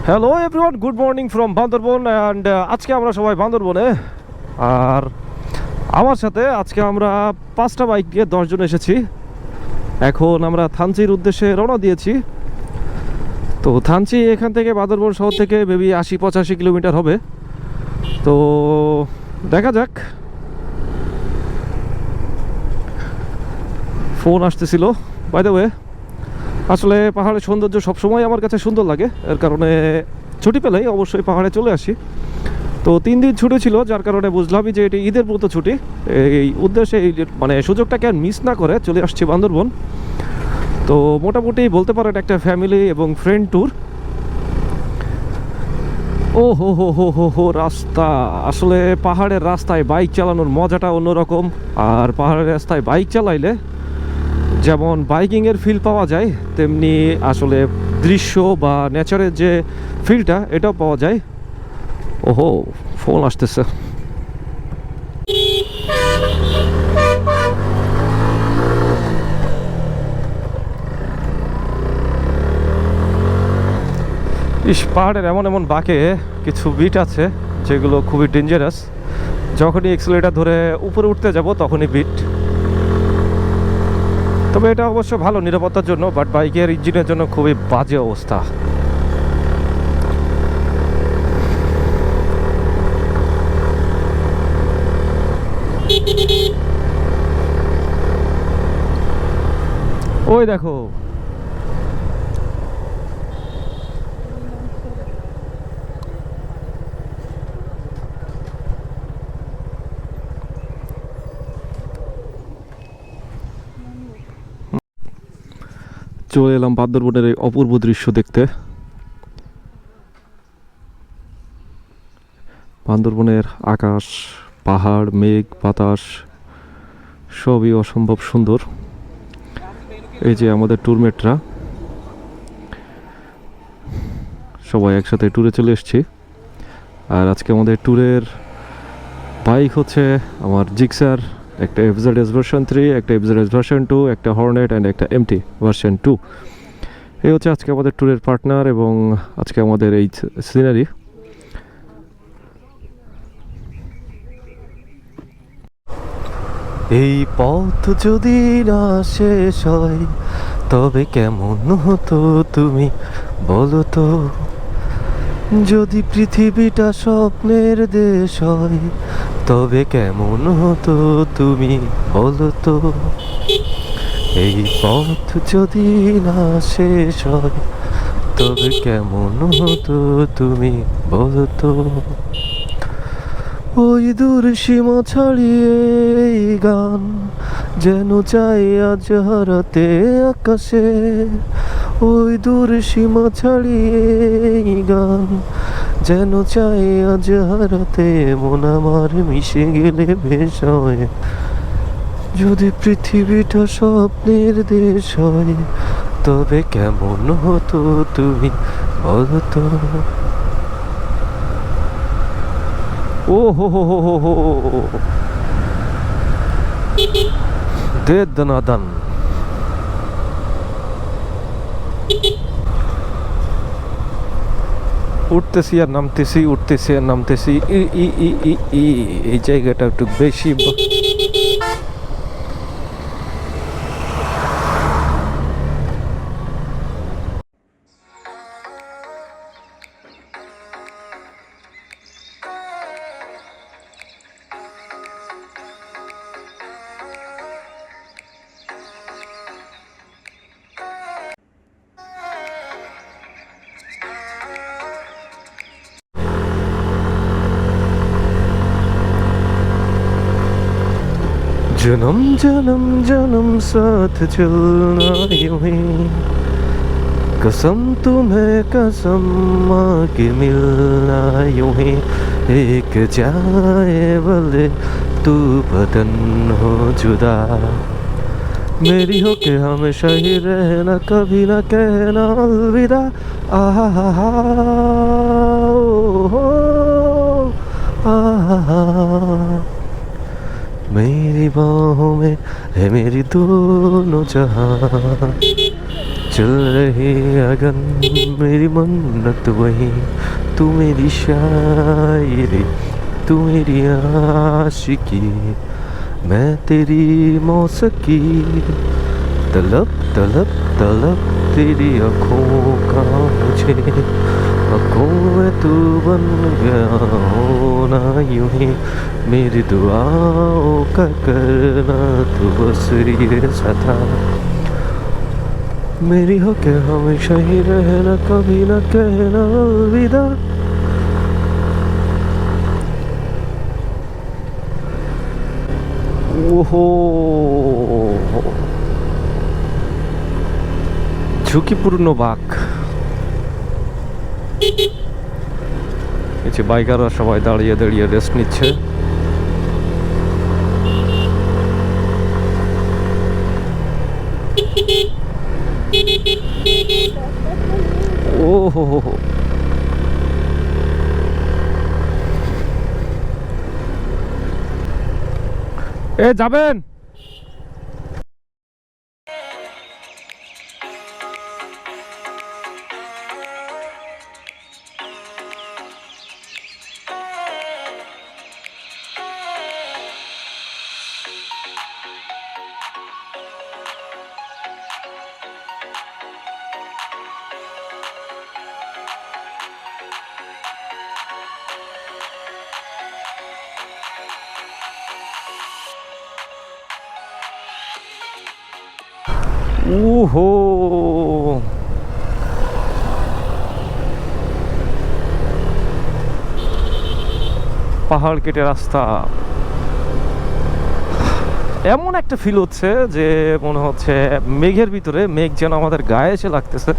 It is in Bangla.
Hello everyone, good morning from Bandarban. And আজকে আমরা সবাই বান্দরবনে। আর আমার সাথে আজকে আমরা 5টা বাইক দিয়ে 10 জন এসেছি। এখন আমরা থানচির উদ্দেশ্যে রওনা দিয়েছি। তো থানচি এখান থেকে বান্দরবন শহর থেকে মেবি 80-85 কিলোমিটার হবে। তো দেখা যাক। ফোন আসতেছিল বাই দ্য ওয়ে। আসলে পাহাড়ের সৌন্দর্য সবসময় আমার কাছে সুন্দর লাগে, এর কারণে ছুটি পেলেই অবশ্যই পাহাড়ে চলে আসি। তো 3 দিন ছুটি ছিল, যার কারণে বুঝলামই যে এটি ঈদের মতো ছুটি। এই উদ্দেশ্যে মানে সুযোগটাকে আর মিস না করে চলে আসছি বান্দরবন। তো মোটামুটি বলতে পারেন একটা ফ্যামিলি এবং ফ্রেন্ড ট্যুর। ও হো হো হো হো হো রাস্তা, আসলে পাহাড়ের রাস্তায় বাইক চালানোর মজাটা অন্যরকম। আর পাহাড়ের রাস্তায় বাইক চালাইলে যেমন বাইকিংয়ের ফিল পাওয়া যায়, তেমনি আসলে দৃশ্য বা নেচারের যে ফিলটা এটাও পাওয়া যায়। ওহো, ফোন আসতেছে। পাহাড়ের এমন এমন বাঁকে কিছু বিট আছে যেগুলো খুবই ডেঞ্জারাস। যখনই এক্সেলেটার ধরে উপরে উঠতে যাব তখনই বিট। তবে এটা অবশ্য ভালো নিরাপত্তার জন্য, বাট বাইকের ইঞ্জিনের জন্য খুবই বাজে অবস্থা। ওই দেখো, চলে এলাম বান্দরবনের এই অপূর্ব দৃশ্য দেখতে। বান্দরবনের আকাশ, পাহাড়, মেঘ, বাতাস সবই অসম্ভব সুন্দর। এই যে আমাদের ট্যুরমেটরা সবাই একসাথে ট্যুরে চলে এসেছি। আর আজকে আমাদের ট্যুরের বাইক হচ্ছে আমার জিক্সার, একটা এফজেড ভার্সন 3, একটা এফজেড ভার্সন 2, একটা হর্নেট অ্যান্ড একটা এমটি ভার্সন 2। এই হচ্ছে আজকে আমাদের ট্যুরের পার্টনার এবং আজকে আমাদের এই সিনারি। এই পথ যদি না শেষ হয় তবে কেমন হতো তুমি বলো তো। যদি পৃথিবীটা স্বপ্নের দেশ হয় তবে কেমন হতো তুমি বলো তো। এই পথ যদি না শেষ হয় তবে কেমন হতো তুমি বলো তো। ওই দূর সীমা ছাড়িয়ে এই গান যেন চাই আজ হারাতে আকাশে। ওই দূর সীমা ছাড়িয়ে এই গান যেন চাই আজ হারাতে মন আমার মিশে গেলে বেশ হয়। যদি পৃথিবীটা স্বপ্নের দেশ হয় তবে কেমন হতো তুমি বলো তো। ও হো হো হো হো হো, দে দনাদান। উঠতেছি আর নামতেছি, উঠতেছি আর নামতেছি। ই ই ই ই ই এই জায়গাটা একটু বেশি। जन्म जन्म जन्म साथ चलना यूं ही, कसम तुम्हें कसम आके मिलना यूं ही। एक जाए भले तू बदन हो जुदा, मेरी हो के हमेशा ही रहना, कभी ना कहना अलविदा। आहा हा हा मेरी बाहों में है मेरी दोनों जहां चल रही अगन मेरी मन्नत वही तू मेरी शायरी तू मेरी आशिकी मैं तेरी मौसीकी तलब तलब तलब तेरी आँखों का मुझे आँखों में तू बन गया होना यूं ही मेरी दुआओं का करना तू बस ये सा था मेरी हो के हमेशा ही रहना कभी ना कहना अलविदा ओहो ঝুঁকিপূর্ণ বাঁক এই যে বাইকাররা সবাই দাঁড়িয়ে দাঁড়িয়ে রেস্ট নিচ্ছে ওহো এ যাবেন ওহো পাহাড় কেটে রাস্তা এমন একটা ফিল হচ্ছে যে মনে হচ্ছে মেঘের ভিতরে মেঘ যেন আমাদের গায়ে এসে লাগতেছে